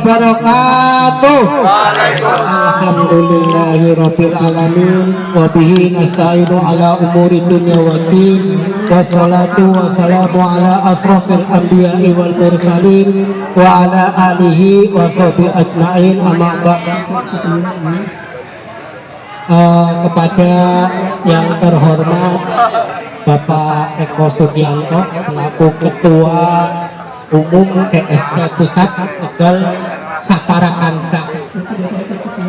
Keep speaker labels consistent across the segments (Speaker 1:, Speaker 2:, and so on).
Speaker 1: wabarakatuh. Alhamdulillahirabbil alamin wa bihi nasta'inu ala umuri dunya waddin. Wassalatu wassalamu ala asrofil anbiya'i wal mursalin wa ala alihi wa sahbihi ajma'in. Amma ba'd. Kepada yang terhormat Bapak Eko Sugianto selaku Ketua Umum GST Pusat Tegal Satarakanca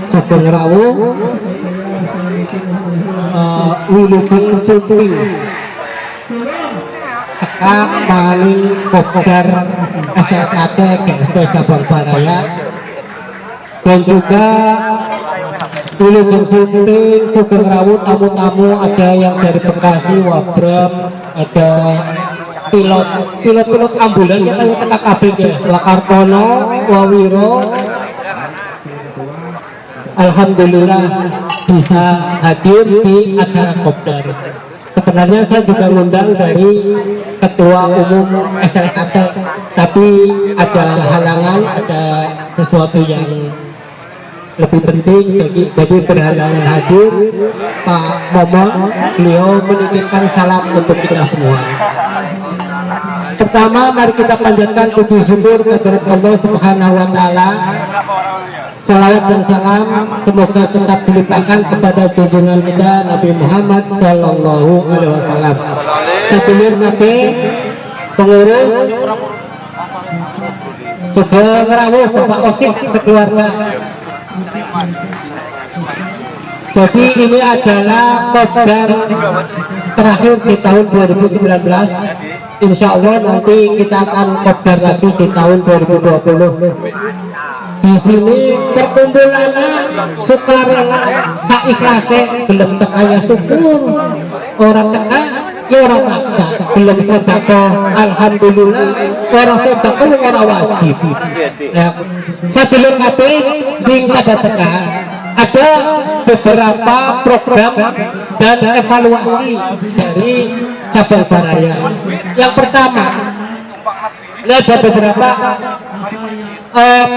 Speaker 1: Sugeng Rawuh, Wilujeng Suping Teka Maling Kopdar SLKT GST Cabang Baraya, dan juga Wilujeng Suping Sugeng Rawuh, tamu-tamu ada yang dari Bekasi, Wabram, ada pilot ambulan kita teka kabin ya, Wakartono, Wawiro. Alhamdulillah bisa hadir di acara kopdar. Sebenarnya saya juga ngundang dari Ketua Umum SLKT, tapi ada halangan, ada sesuatu yang lebih penting, jadi berhalangan hadir. Pak Momon, beliau menitipkan salam untuk kita semua. Pertama, mari kita panjatkan puji syukur kehadirat Allah Subhanahu wa Ta'ala. Salawat dan salam semoga tetap dilimpahkan kepada junjungan kita Nabi Muhammad Sallallahu Alaihi Wasallam. Sedulur Nabi, pengurus Sugeng Rawuh, Bapak Osik sekeluarga. Jadi ini adalah kopdar terakhir di tahun 2019. Insya Allah nanti kita akan kopdar lagi di tahun 2020. Di sini perkumpulannya sukarela saikhlasnya, belum tekanya syukur, orang teka ya orang maksa, belum sedekah alhamdulillah, orang sedekah orang wajib. Ya, saya belum ngerti sing pada teka. Ada beberapa program dan evaluasi dari Cabang Baraya. Yang pertama, ada beberapa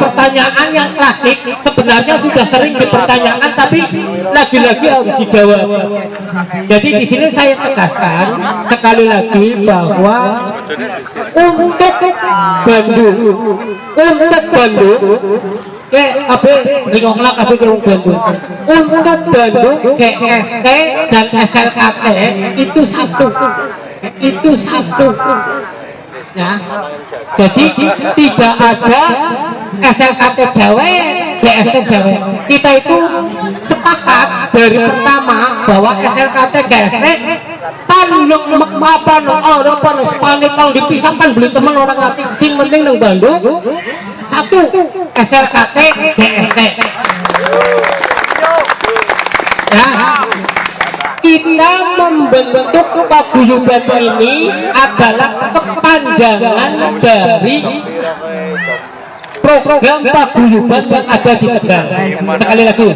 Speaker 1: pertanyaan yang klasik, sebenarnya sudah sering dipertanyakan, tapi lagi-lagi harus dijawab. Jadi di sini saya tegaskan sekali lagi bahwa untuk Bandung, untuk Bandung GST dan SLKT itu satu. Ya, jadi tidak ada SLKT Dewe, GST Dewe. Kita itu sepakat dari pertama bahwa SLKT GST panlung apa panipang dipisahkan beli teman orang nanti. Sing penting nang Bandung satu SLKT GST. Ya, kita membentuk paguyuban ini adalah kepanjangan dari program paguyuban yang ada di Tegal. Sekali lagi,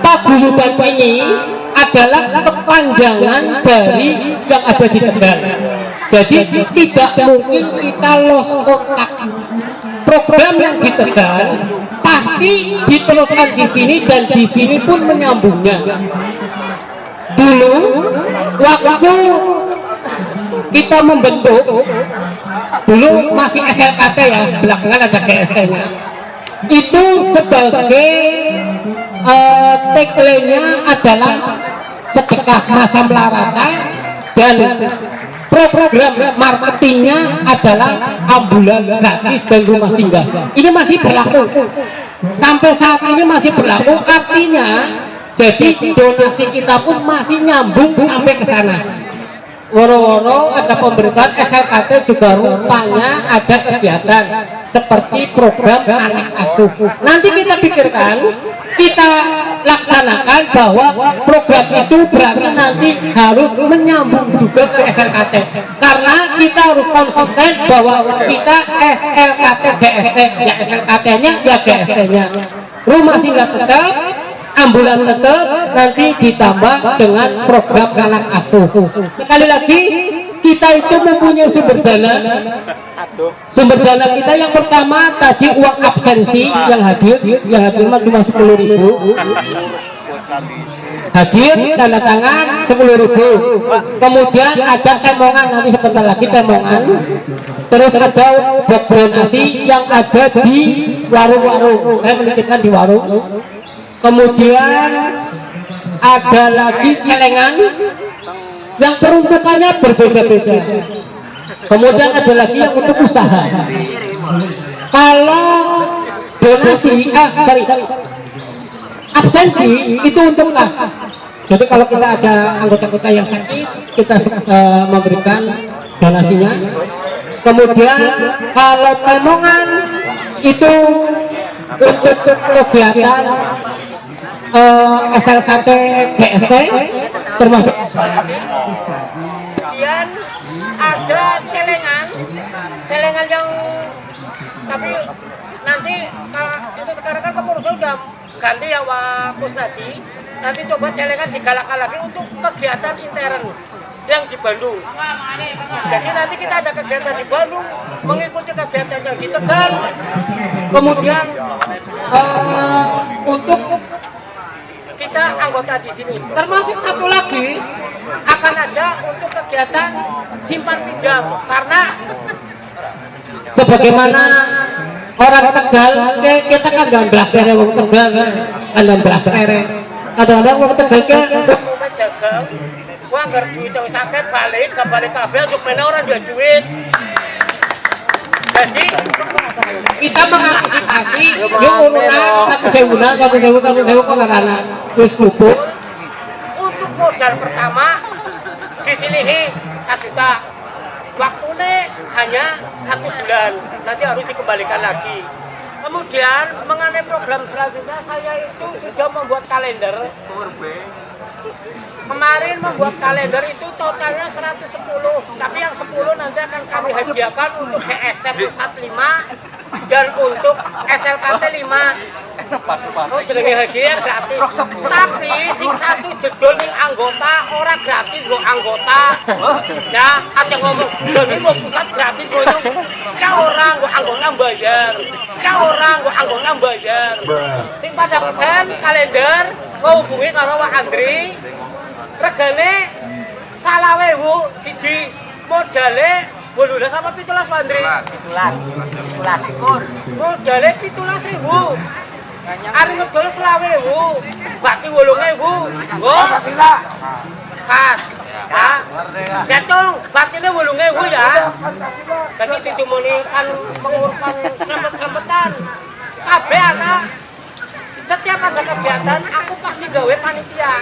Speaker 1: paguyuban ini adalah kepanjangan dari yang ada di Tegal. Jadi tidak mungkin kita lost kontak. Program yang di Tegal pasti diteruskan di sini dan di sini pun menyambungnya. Dulu waktu kita membentuk, dulu masih SLKT ya, belakangan ada GST nya, itu sebagai tagline-nya adalah sedekah masa melarata, dan program marketingnya adalah ambulan gratis dan rumah singgah. Ini masih berlaku sampai saat ini, masih berlaku, artinya jadi donasi kita pun masih nyambung sampai ke sana. Woro-woro ada pemberitaan SLKT juga rupanya ada kegiatan seperti program anak asuh. Nanti kita pikirkan, kita laksanakan bahwa program itu berarti nanti harus menyambung juga ke SLKT, karena kita harus konsisten bahwa kita SLKT GST, ya SLKT-nya ya GST-nya, rumah singgah tetap, ambulan tetap, nanti ditambah dengan program anak asuh. Sekali lagi kita itu mempunyai sumber dana. Sumber dana kita yang pertama tadi uang absensi yang hadir mah cuma 10.000. Hadir tanda tangan 10.000. Kemudian ada temongan, nanti sebentar lagi temongan. Terus ada box donasi yang ada di warung-warung. Saya menitipkan di warung. Kemudian ada lagi celengan yang peruntukannya berbeda-beda. Kemudian ada lagi yang untuk usaha. Kalau donasi, absensi itu untuk kas. Jadi kalau kita ada anggota-anggota yang sakit, kita memberikan donasinya. Kemudian kalau temongan itu untuk kegiatan SLKT BST termasuk.
Speaker 2: Kemudian ada celengan yang tapi nanti itu sekarang kan kepengurusan sudah ganti ya Pak Kusnadi. Nanti coba celengan digalakan lagi untuk kegiatan intern yang di Bandung. Jadi nanti kita ada kegiatan di Bandung, mengikuti kegiatan yang di Tegal. Kemudian untuk kita anggota di sini. Termasuk satu lagi akan ada untuk kegiatan simpan pinjam karena
Speaker 1: sebagaimana orang Tegal, kita kan gamblas kere wong Tegal, kan gamblas kere. Kadang-kadang wong Tegal ke
Speaker 2: dagang, gua nggak duit yang sakit balik kabel untuk mana orang jual duit. Jadi
Speaker 1: kita mengantisipasi yung urunan 1.000 kok karena wis pupuk.
Speaker 2: Untuk modal pertama disilihi 1 juta. Waktunya hanya 1 bulan, nanti harus dikembalikan lagi. Kemudian mengenai program selanjutnya saya itu sudah membuat kalender. Kemarin membuat kalender itu totalnya 110, tapi yang 10 nanti akan kami hadiahkan untuk GST Pusat 5 dan untuk SLKT 5. Oh jenenge hadiah gratis. Tapi sing satu jedol ning anggota ora gratis kok anggota. Ya, aja ngomong, lho iki mau pusat gratis kok itu. Ya orang kok anggota bayar. Ya orang kok anggota bayar. Sing pada pesen kalender mau hubungi karo Pak Andri. Regane 20.000 siji, modale 18 sama 17 Pak Andri. 17. Modale 17.000. Ari ngedol 20.000, bati 8.000. Oh, pas. Ya. Jatuh, batine 8.000 ya. Jadi ditumoni kan pengurusan selamat-selamatan. Kabeh anak setiap ada kegiatan aku pasti gawe panitia.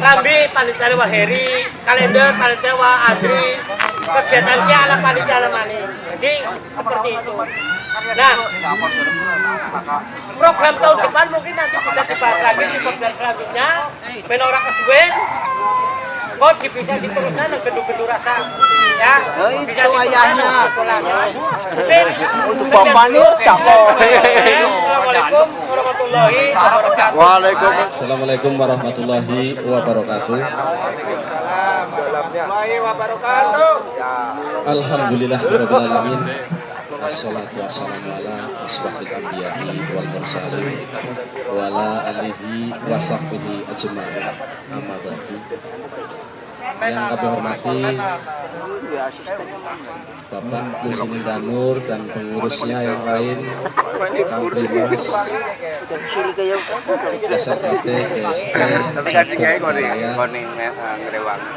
Speaker 2: Rambi panitia Wah Heri, kalender panitia Wah Adri, kegiatannya anak panitia anak mani. Jadi seperti itu. Nah, program tahun depan mungkin nanti bisa dibahas lagi di program selanjutnya. Menora kesuwe, kok bisa diteruskan dengan gedung-gedung rasa, ya. Bisa ayahnya.
Speaker 3: Untuk bapak ini
Speaker 2: Assalamualaikum warahmatullahi wabarakatuh.
Speaker 3: Waalaikumsalam.
Speaker 4: Assalamualaikum warahmatullahi wabarakatuh. Alhamdulillah rabbil alamin. Assalatu wassalamu ala asrofil anbiya'i wal mursalin wa ala alihi wa sahbihi ajma'in. Amma ba'du. Yang kami hormati Bapak Kusini Danur dan pengurusnya yang lain, Kang Primas, SLKT, BST, Cabang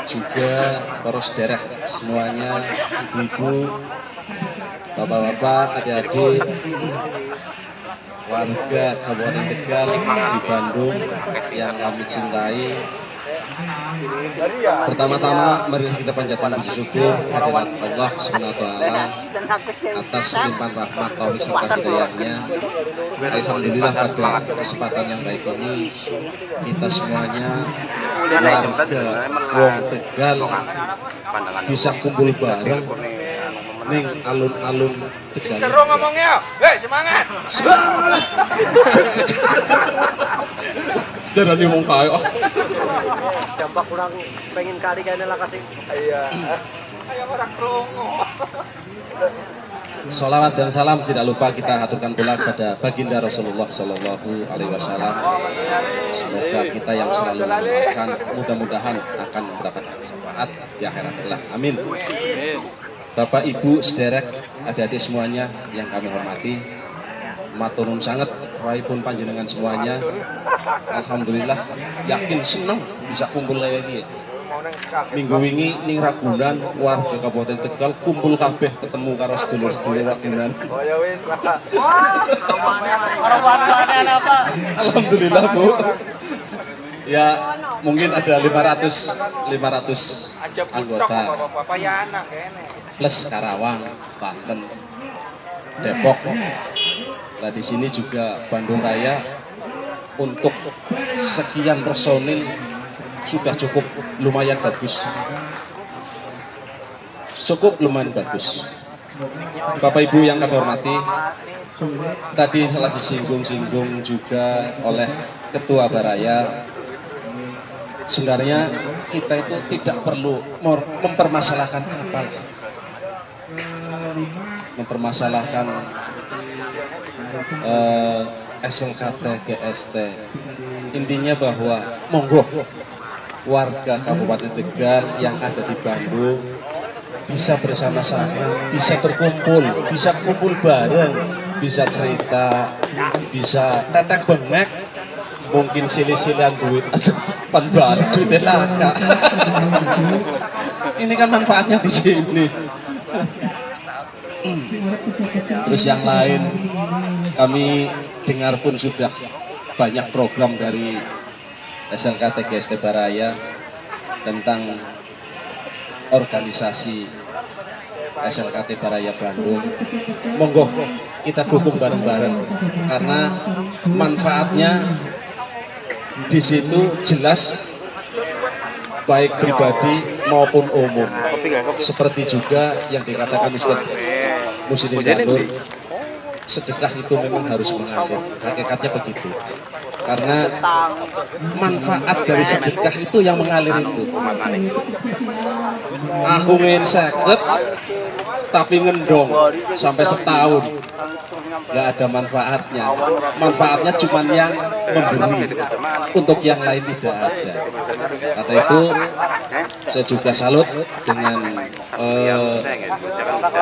Speaker 4: juga para saudara semuanya, ibu-ibu, bapak-bapak, adik-adik, warga Kabupaten Tegal di Bandung yang kami cintai. Pertama-tama mari kita panjatkan puji syukur kehadirat Allah SWT atas limpahan rahmat taufik serta hidayahnya. Alhamdulillah pada kesempatan yang baik ini kita semuanya warga Wong Tegal bisa kumpul bareng ning alun-alun Tegal.
Speaker 3: Seru ngomongnya, hei semangat.
Speaker 4: darani wong kae.
Speaker 2: Dampak kurang pengen kali kayaknya lah kasih. Iya. Kayak orang krongo.
Speaker 4: Salawat dan salam tidak lupa kita haturkan pula kepada baginda Rasulullah Shallallahu Alaihi Wasallam. Semoga kita yang selalu mendoakan mudah-mudahan akan mendapat syafaat di akhirat kelak. Amin. Bapak Ibu sederek adik-adik semuanya yang kami hormati, matur nuwun sanget raipun panjenengan semuanya. Alhamdulillah yakin seneng bisa kumpul lagi. Minggu wingi ning Ragunan warga Kabupaten Tegal kumpul kabeh ketemu karo sedulur-sedulur Ragunan. Alhamdulillah Bu. Ya mungkin ada 500 anggota plus Karawang, Banten, Depok. Nah di sini juga Bandung Raya untuk sekian personil sudah cukup lumayan bagus. Bapak Ibu yang kami hormati, tadi telah disinggung-singgung juga oleh Ketua Baraya. Sebenarnya kita itu tidak perlu mempermasalahkan kapal, mempermasalahkan SLKT, GST. Intinya bahwa monggo warga Kabupaten Tegal yang ada di Bandung bisa bersama-sama, bisa berkumpul, bisa kumpul bareng, bisa cerita, bisa tetek bengek, mungkin silih-silihan duit, aduh balik duitnya laka. Ini kan manfaatnya di sini. Terus yang lain, kami dengar pun sudah banyak program dari SLKT GST Baraya tentang organisasi SLKT Baraya Bandung. Monggo kita dukung bareng-bareng karena manfaatnya di situ jelas baik pribadi maupun umum. Seperti juga yang dikatakan Ustaz Muslimin Danur, sedekah itu memang harus mengalir. Hakikatnya begitu. Karena manfaat dari sedekah itu yang mengalir itu. Aku ingin seket tapi ngendong sampai setahun nggak ada manfaatnya. Manfaatnya cuma yang memberi, untuk yang lain tidak ada. Kata itu saya juga salut dengan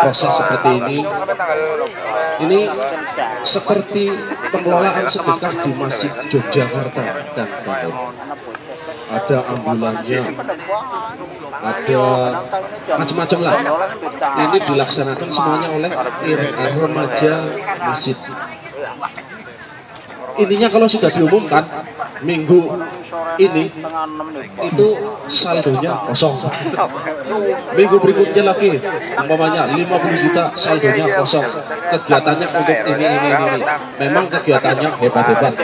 Speaker 4: proses seperti ini. Ini seperti pengelolaan sedekah di Masjid Yogyakarta dan Banten. Ada ambulannya, ada macam-macam lah. Ini dilaksanakan semuanya oleh remaja masjid. Intinya kalau sudah diumumkan minggu ini itu saldonya kosong. Minggu berikutnya lagi umpamanya 50 juta saldonya kosong. Kegiatannya untuk ini. Memang kegiatannya hebat-hebat.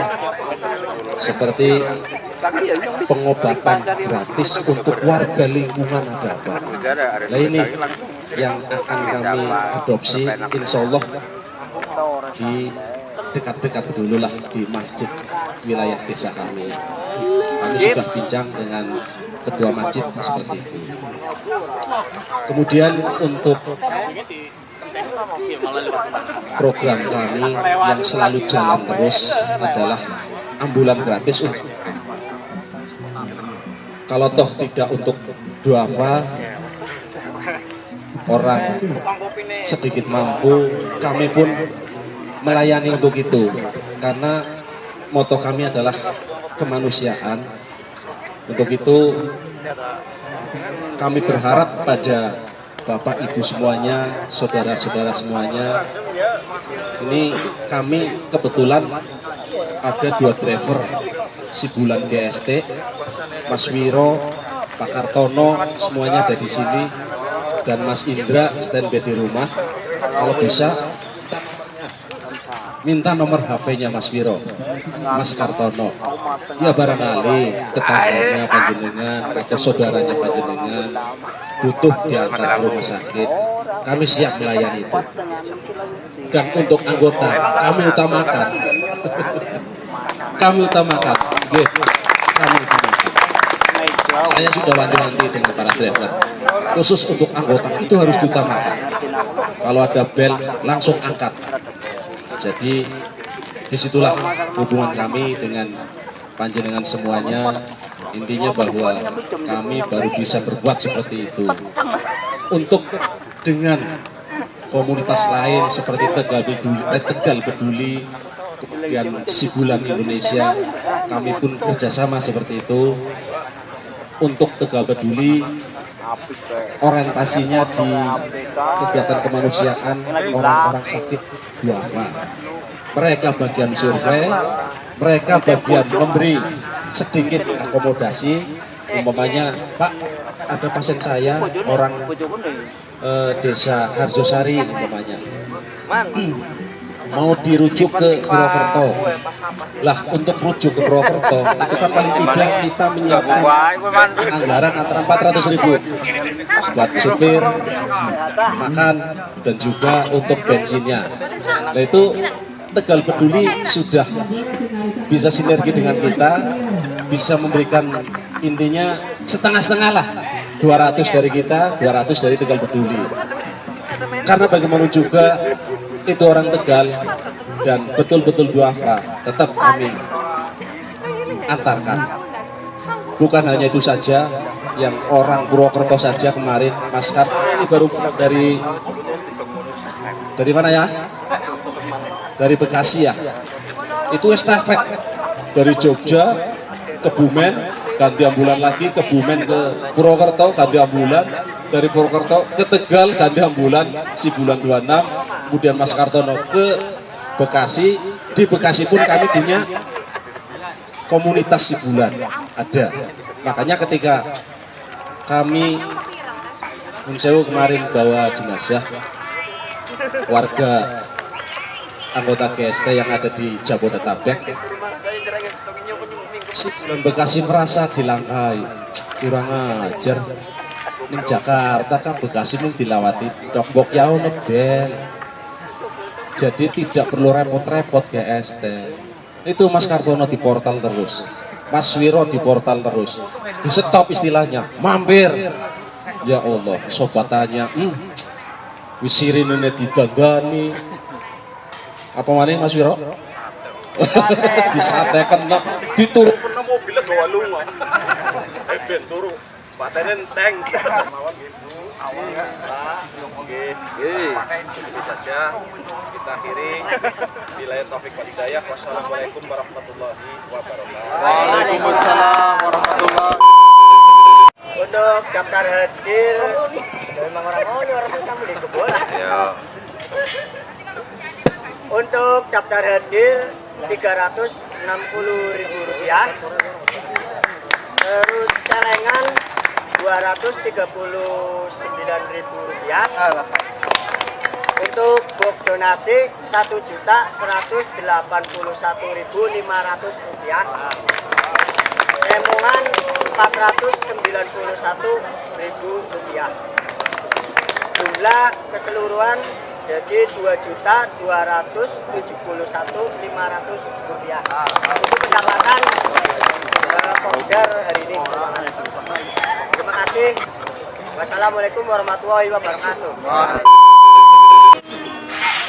Speaker 4: Seperti pengobatan gratis untuk warga lingkungan ada apa. Nah ini yang akan kami adopsi, insya Allah di dekat-dekat dulu lah di masjid wilayah desa kami. Kami sudah bincang dengan ketua masjid seperti itu. Kemudian untuk program kami yang selalu jalan terus adalah ambulan gratis. Kalau toh tidak untuk duafa, orang sedikit mampu, kami pun melayani untuk itu. Karena moto kami adalah kemanusiaan. Untuk itu kami berharap pada Bapak Ibu semuanya, saudara-saudara semuanya. Ini kami kebetulan ada 2 driver si Bulan GST, Mas Wiro, Pak Kartono, semuanya ada di sini, dan Mas Indra standby di rumah. Kalau bisa minta nomor HP-nya Mas Wiro, Mas Kartono. Ya barangkali tetangganya panjenengan atau saudaranya panjenengan butuh diantar ke rumah sakit, kami siap melayani itu. Dan untuk anggota kami utamakan kami utamakan. Nggih, kami utamakan. Saya sudah wanti-wanti dengan para driver. Khusus untuk anggota itu harus diutamakan. Kalau ada bel langsung angkat. Jadi disitulah hubungan kami dengan panjenengan semuanya. Intinya bahwa kami baru bisa berbuat seperti itu. Untuk dengan komunitas lain seperti Tegal Peduli, kemudian Sibulan Indonesia, kami pun kerjasama seperti itu. Untuk Tegal Peduli, orientasinya di kegiatan kemanusiaan orang-orang sakit duafa. Mereka bagian survei, mereka bagian memberi sedikit akomodasi. Umpamanya, Pak, ada pasien saya orang desa Harjosari umpamanya mau dirujuk ke Purwokerto. Lah untuk rujuk ke Purwokerto itu kan paling tidak kita menyiapkan anggaran antara 400.000 buat supir, makan, dan juga untuk bensinnya. Nah itu Tegal Peduli sudah bisa sinergi dengan kita, bisa memberikan intinya setengah-setengah lah, 200 dari kita, 200 dari Tegal Peduli. Karena bagaimana juga itu orang Tegal dan betul-betul duafa, tetap kami antarkan. Bukan hanya itu saja, yang orang Purwokerto saja kemarin, Mas Kar, ini baru pulang dari mana ya? Dari Bekasi ya. Itu estafet dari Jogja ke Bumen, ganti ambulan lagi, ke Bumen ke Purwokerto, ganti ambulan, dari Purwokerto ke Tegal, ganti ambulan, Sibulan 26, kemudian Mas Kartono ke Bekasi. Di Bekasi pun kami punya komunitas Sibulan, ada. Makanya ketika kami Munsewu kemarin bawa jenazah warga anggota GST yang ada di Jabodetabek, Sibulan Bekasi merasa dilangkai, kurang ajar. Di Jakarta kan Bekasi mung dilawati Dombok ya ono ben. Jadi tidak perlu repot-repot GST. Itu Mas Kartono di portal terus, Mas Wiro di portal terus, di stop istilahnya, mampir. Ya Allah, sobatannya, wisirinene didagani. Apa maning Mas Wiro? Disatekan, diturun mobilnya bawa lunga. Ben turu, paten enteng. Mawon gitu. Awal ya. Oke. Ini saja kita akhiri. Billahi taufik wal hidayah. Wassalamualaikum warahmatullahi wabarakatuh.
Speaker 2: Waalaikumsalam warahmatullahi. Untuk daftar hadir, memang orang susah beli kebun. Ya. Untuk daftar hadir Rp360.000. Terus celengan Rp239.000. Untuk box donasi Rp1.181.500. Emungan Rp491.000. Jumlah keseluruhan jadi Rp2.271.500. Itu pendapatan Kopdar hari ini. Terima kasih. Wassalamualaikum warahmatullahi wabarakatuh.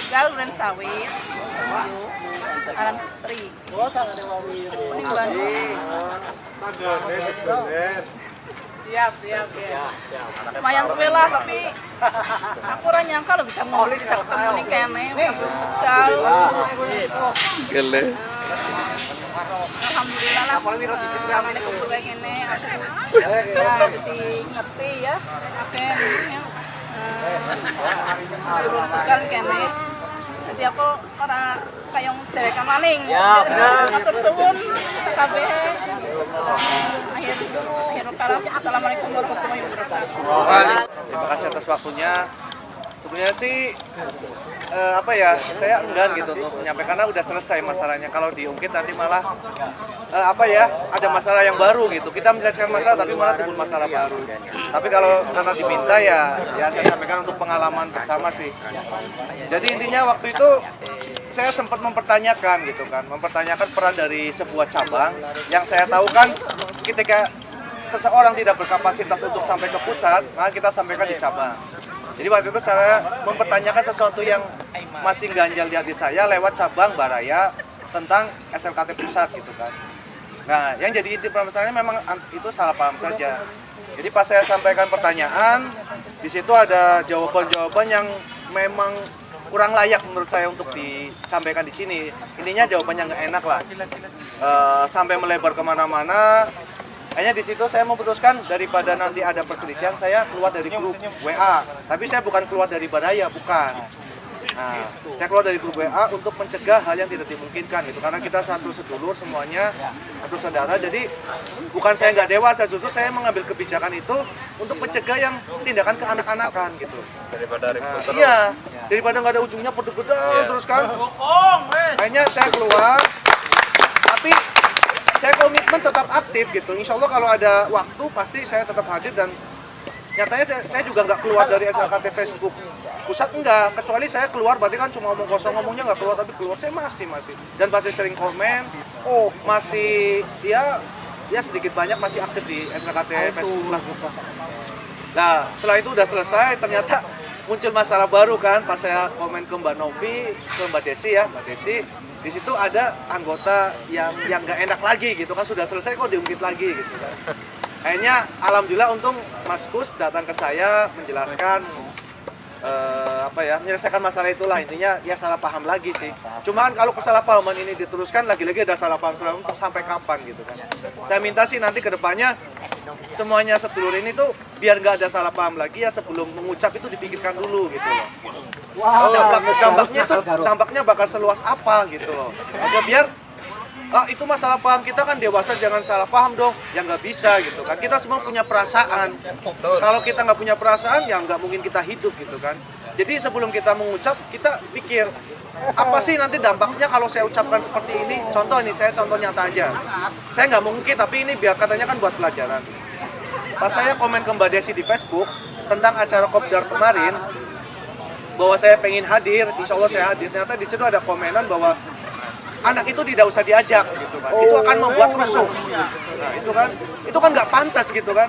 Speaker 3: Tegal Duren Sawit, Alam Sri. Siap. Lumayan suwe lah, tapi aku ora nyangka lo bisa ngomong bisa ketemu nih kene. Alhamdulillah lah. Ramane kumpul kayak gini. Jadi ngerti ya. Oke. Kan kene. Jadi aku ora kayong dhewek maning. Ya, matur suwun kabeh. Akhir kalam. Assalamualaikum warahmatullahi wabarakatuh.
Speaker 5: Terima kasih atas waktunya. Sebenarnya sih apa ya, saya enggan gitu untuk menyampaikan karena udah selesai masalahnya. Kalau diungkit nanti malah apa ya, ada masalah yang baru gitu. Kita menyelesaikan masalah tapi malah timbul masalah baru. Tapi kalau karena diminta ya saya sampaikan untuk pengalaman bersama sih. Jadi intinya waktu itu saya sempat mempertanyakan gitu kan, mempertanyakan peran dari sebuah cabang yang saya tahu kan ketika seseorang tidak berkapasitas untuk sampai ke pusat, maka kita sampaikan di cabang. Jadi waktu itu saya mempertanyakan sesuatu yang masih ganjal di hati saya lewat cabang Baraya tentang SLKT pusat gitu kan. Nah, yang jadi inti permasalahannya memang itu salah paham saja. Jadi pas saya sampaikan pertanyaan, di situ ada jawaban-jawaban yang memang kurang layak menurut saya untuk disampaikan di sini. Intinya jawabannya nggak enak lah, sampai melebar kemana-mana. Hanya di situ saya memutuskan daripada nanti ada perselisihan, saya keluar dari grup WA. Tapi saya bukan keluar dari Baraya, bukan. Nah, saya keluar dari grup WA untuk mencegah hal yang tidak dimungkinkan gitu. Karena kita satu sedulur semuanya, satu saudara. Jadi bukan saya nggak dewasa, justru saya mengambil kebijakan itu untuk mencegah yang tindakan kekanak-kanakan gitu.
Speaker 6: Daripada ribut terus.
Speaker 5: Iya, daripada nggak ada ujungnya pedut-pedut terus kan. Akhirnya saya keluar, tapi saya komitmen tetap aktif gitu. Insya Allah kalau ada waktu pasti saya tetap hadir dan nyatanya saya juga nggak keluar dari SLKT Facebook pusat enggak, kecuali saya keluar berarti kan cuma ngomong kosong, ngomongnya nggak keluar, tapi keluar saya masih dan masih sering komen, masih ya sedikit banyak masih aktif di SLKT Facebook lah. Nah setelah itu udah selesai, ternyata muncul masalah baru kan pas saya komen ke Mbak Novi, ke Mbak Desi ya, Mbak Desi. Di situ ada anggota yang nggak enak lagi gitu kan, sudah selesai kok diungkit lagi gitu kan. Akhirnya alhamdulillah untung Mas Kus datang ke saya menjelaskan menyelesaikan masalah itulah. Intinya ya salah paham lagi sih. Cuman kalau kesalahpahaman ini diteruskan lagi-lagi ada salah paham untuk sampai kapan gitu kan. Saya minta sih nanti ke depannya semuanya sedulur ini tuh biar nggak ada salah paham lagi ya, sebelum mengucap itu dipikirkan dulu gitu loh. Dampaknya bakal seluas apa gitu loh. Ada biar itu masalah paham kita kan dewasa, jangan salah paham dong. Ya nggak bisa gitu kan. Kita semua punya perasaan. Kalau kita nggak punya perasaan ya nggak mungkin kita hidup gitu kan. Jadi sebelum kita mengucap kita pikir apa sih nanti dampaknya kalau saya ucapkan seperti ini. Contoh ini, saya contoh nyata aja. Saya nggak mungkin, tapi ini biar katanya kan buat pelajaran. Pas saya komen ke Mbak Desi di Facebook tentang acara Kopdar kemarin, bahwa saya pengen hadir, insya Allah saya hadir. Ternyata di situ ada komenan bahwa anak itu tidak usah diajak gitu kan. Itu akan membuat rusuh. Nah, itu kan nggak pantas gitu kan.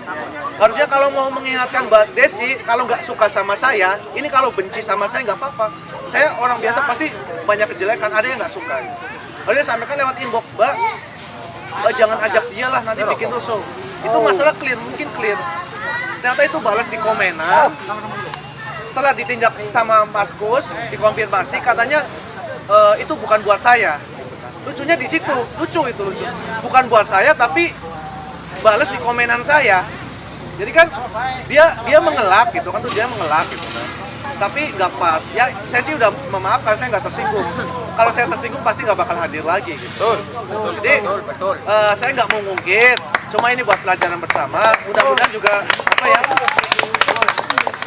Speaker 5: Harusnya kalau mau mengingatkan Mbak Desi, kalau nggak suka sama saya, ini kalau benci sama saya nggak apa-apa. Saya orang biasa pasti banyak kejelekan, ada yang nggak suka. Harusnya sampaikan lewat inbox, Mbak jangan ajak dia lah, nanti bikin rusuh. Itu masalah clear, mungkin clear. Ternyata itu balas di komenan. Setelah ditinjak sama Mas Kus, dikonfirmasi katanya itu bukan buat saya. Lucunya di situ, lucu. Bukan buat saya tapi balas di komenan saya. Jadi kan dia mengelak gitu kan, dia mengelak gitu kan. Tapi nggak pas. Ya saya sih udah memaafkan, saya nggak tersinggung. Kalau saya tersinggung pasti nggak bakal hadir lagi gitu. Jadi saya nggak mau ngungkit. Cuma ini buat pelajaran bersama. Mudah-mudahan juga apa ya?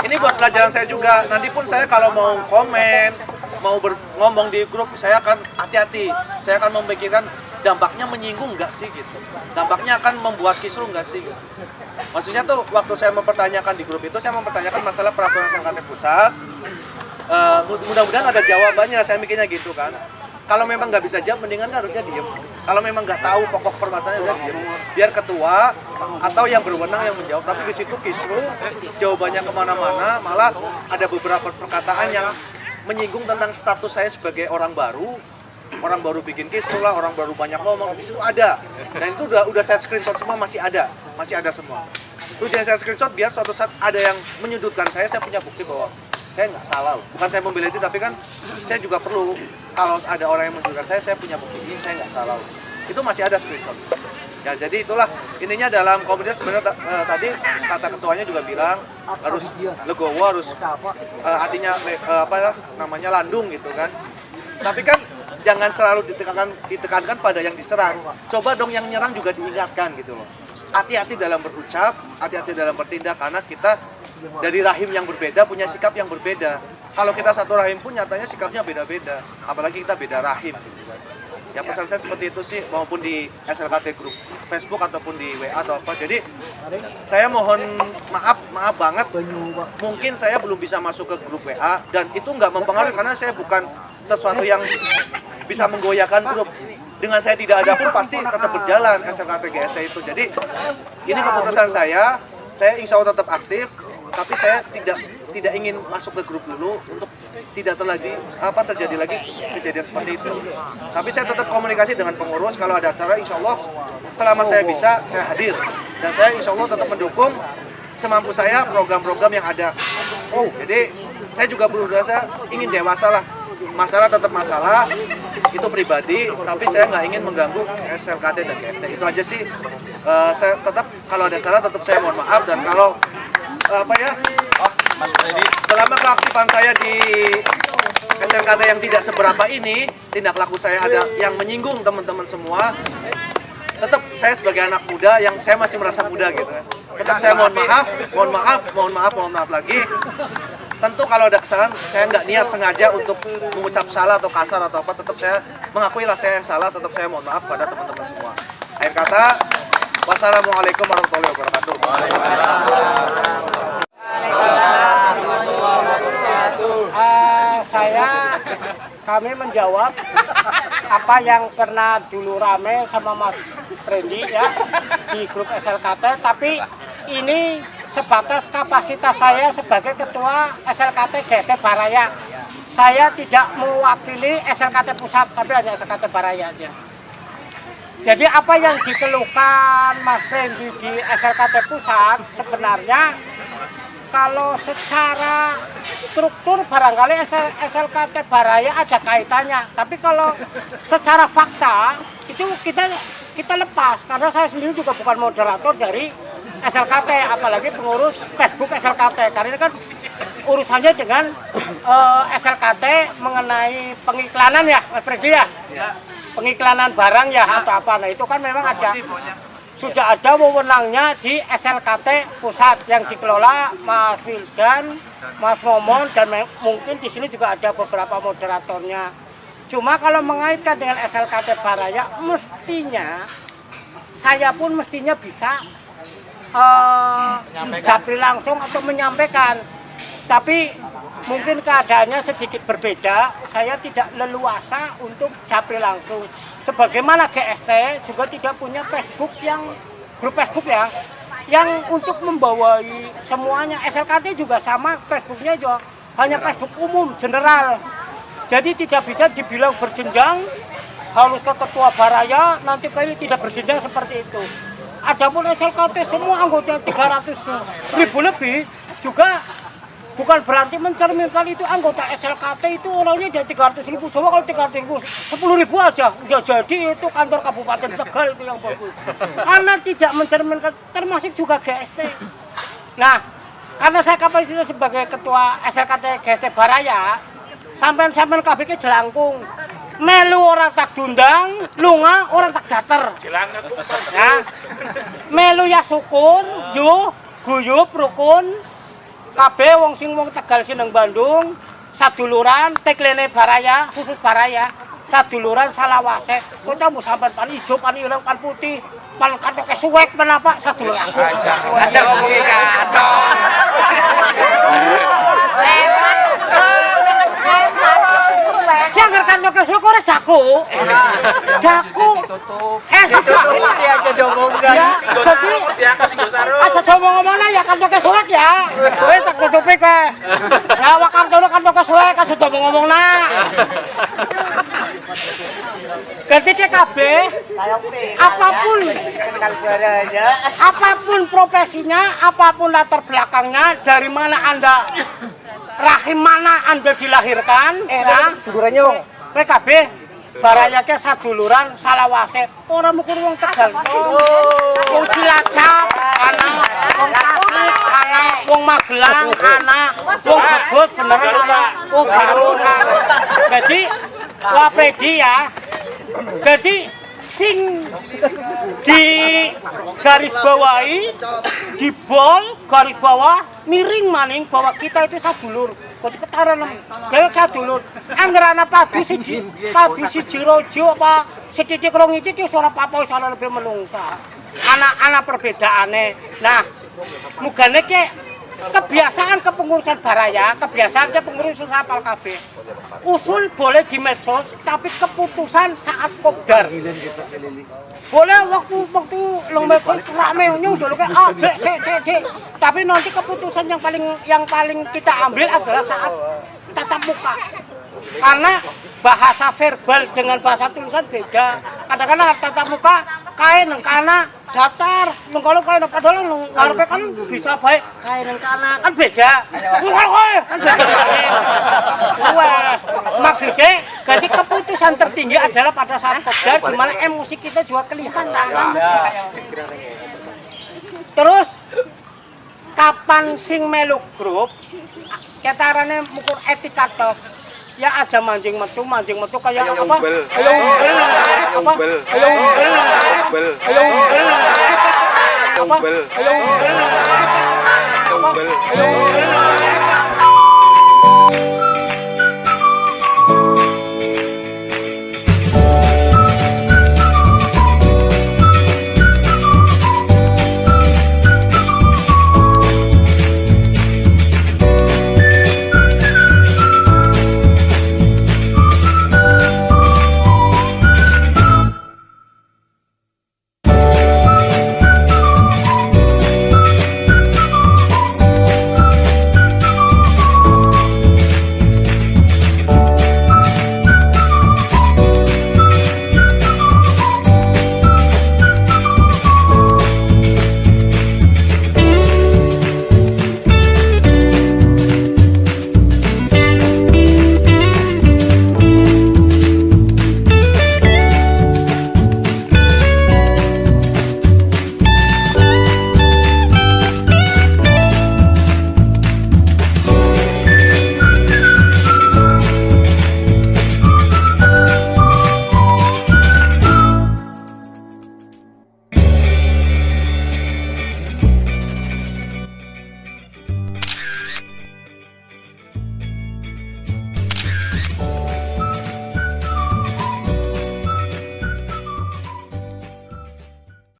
Speaker 5: Ini buat pelajaran saya juga. Nanti pun saya kalau mau komen, mau ngomong di grup, saya akan hati-hati. Saya akan memikirkan dampaknya menyinggung nggak sih gitu. Dampaknya akan membuat kisruh nggak sih gitu. Maksudnya tuh waktu saya mempertanyakan di grup itu, saya mempertanyakan masalah peraturan SLKT pusat. Mudah-mudahan ada jawabannya, saya mikirnya gitu kan. Kalau memang nggak bisa jawab, mendingan harusnya diem. Kalau memang nggak tahu pokok permasalahannya, udah diem. Biar ketua atau yang berwenang yang menjawab. Tapi di situ kisruh, jawabannya kemana-mana, malah ada beberapa perkataan yang menyinggung tentang status saya sebagai orang baru bikin kisruh lah, orang baru banyak ngomong, di situ ada. Dan itu udah saya screenshot semua, masih ada semua. Itu jangan saya screenshot biar suatu saat ada yang menyudutkan saya punya bukti bahwa saya nggak salah. Bukan saya membela itu, tapi kan saya juga perlu kalau ada orang yang menyudutkan saya punya bukti ini, saya nggak salah. Itu masih ada screenshot. Ya jadi itulah intinya dalam komunitas sebenarnya tadi kata ketuanya juga bilang harus legowo, harus artinya landung gitu kan. Tapi kan jangan selalu ditekankan pada yang diserang. Coba dong yang nyerang juga diingatkan gitu loh. Hati-hati dalam berucap, hati-hati dalam bertindak karena kita dari rahim yang berbeda punya sikap yang berbeda. kalau kita satu rahim pun nyatanya sikapnya beda-beda, apalagi kita beda rahim gitu kan. Ya pesan saya seperti itu sih, maupun di SLKT grup Facebook ataupun di WA atau apa. Jadi saya mohon maaf banget, mungkin saya belum bisa masuk ke grup WA, dan itu nggak mempengaruhi karena saya bukan sesuatu yang bisa menggoyahkan grup. Dengan saya tidak ada pun pasti tetap berjalan SLKT GST itu. Jadi ini keputusan saya insya Allah tetap aktif, tapi saya tidak ingin masuk ke grup dulu untuk tidak terjadi lagi kejadian seperti itu. Tapi saya tetap komunikasi dengan pengurus, kalau ada acara insya Allah selama saya bisa saya hadir, dan saya insya Allah tetap mendukung semampu saya program-program yang ada. Jadi saya juga berusaha ingin dewasa lah. Masalah tetap masalah, itu pribadi, tapi saya nggak ingin mengganggu SLKT dan GST. Itu aja sih. Saya tetap, kalau ada salah tetap saya mohon maaf, dan kalau selama keaktifan saya di SLKT yang tidak seberapa ini, tindak laku saya ada yang menyinggung teman-teman semua, tetap saya sebagai anak muda yang saya masih merasa muda gitu. Tetap saya mohon maaf lagi. Tentu kalau ada kesalahan, saya nggak niat sengaja untuk mengucap salah atau kasar atau apa, tetap saya mengakui lah saya yang salah, tetap saya mohon maaf pada teman-teman semua. Akhir kata, wassalamualaikum warahmatullahi wabarakatuh.
Speaker 2: Kami menjawab apa yang pernah dulu rame sama Mas Randy ya di grup SLKT, tapi ini sebatas kapasitas saya sebagai ketua SLKT GST Baraya. Saya tidak mewakili SLKT Pusat, tapi hanya SLKT Baraya aja. Jadi apa yang dikeluhkan Mas Randy di SLKT Pusat sebenarnya kalau secara struktur barangkali SLKT Baraya ada kaitannya, tapi kalau secara fakta itu kita lepas, karena saya sendiri juga bukan moderator dari SLKT, apalagi pengurus Facebook SLKT, karena ini kan urusannya dengan SLKT mengenai pengiklanan ya Mas Freddy ya, pengiklanan barang ya atau apa. Nah itu kan memang sudah ada wewenangnya di SLKT Pusat yang dikelola Mas Wildan, Mas Momon, dan mungkin di sini juga ada beberapa moderatornya. Cuma kalau mengaitkan dengan SLKT Baraya, mestinya saya pun mestinya bisa japri langsung atau menyampaikan, tapi mungkin keadaannya sedikit berbeda. Saya tidak leluasa untuk japri langsung, sebagaimana GST juga tidak punya Facebook yang grup Facebook ya, yang untuk membawai semuanya. SLKT juga sama, Facebooknya juga hanya Facebook umum general, jadi tidak bisa dibilang berjenjang harus ke ketua Baraya, nanti kali tidak berjenjang seperti itu. Adapun SLKT semua anggota 300.000 lebih juga bukan berarti mencerminkan itu anggota SLKT itu orangnya dari 300.000. Coba kalau 300.000, 10.000 aja udah jadi itu kantor Kabupaten Tegal itu yang bagus. Karena tidak mencerminkan, termasuk juga GST. Nah, karena saya kapasitas sebagai ketua SLKT GST Baraya, sampean-sampean KBK jelangkung. Melu orang tak dundang, lunga orang tak dater. Ya. Melu ya syukur, yo guyup rukun. Kabeh wong sing wong Tegal sineng Bandung, saduluran teklene Baraya, khusus Baraya, saduluran salawase. Kowe tamu sampean pan ijo, pan ireng, pan putih, pan katoke suwek menapa saduluran. Aja ngomongi katon. Siang katoke suwek ora jago. Jago. Jago ya aja ngomongkan. Jadi aja ngomong-ngomongna ya katoke suwek ya. Kowe tak tutupi kowe. Ya wakam kono katoke suwek aja ngomongna. Ketika kabeh apapun profesinya, apapun latar belakangnya, dari mana Anda, rahim mana Anda dilahirkan, ya, PKB Baraya ke saduluran salawase, orang mukul wong Tegal, wong Cilacap, anak, wong Tasik, anak, wong Magelang, anak, wong Brebes, bener anak, wong Garut, jadi wapedi ya. Jadi sing di garis bawahi, di bol garis bawah miring maning bahwa kita itu sadulur. kok ketaran dhewek sadulur angger ana padu siji rojo apa sithik rong iki wis ora apa-apa wis ana lebih menungsa ana perbedaane nah mugane ki kebiasaan kepengurusan baraya kebiasaan kepengurusan sapal kabeh usul boleh di medsos tapi keputusan saat kopdar boleh waktu long medsos rame nyusul ke A B C D tapi nanti keputusan yang paling kita ambil adalah saat tatap muka karena bahasa verbal dengan bahasa tulisan beda kadang-kadang tatap muka kae nang kana datar mengkalo kae padahal nang ngarepe kan bisa baik kae nang kana kan beda kan beda wah maksudnya jadi keputusan tertinggi adalah pada saat kopdar di mana emosi kita juga kelihatan terus kapan sing melu grup ketarane mukur etika toh ya aja mancing metu kayak apa ayo umbel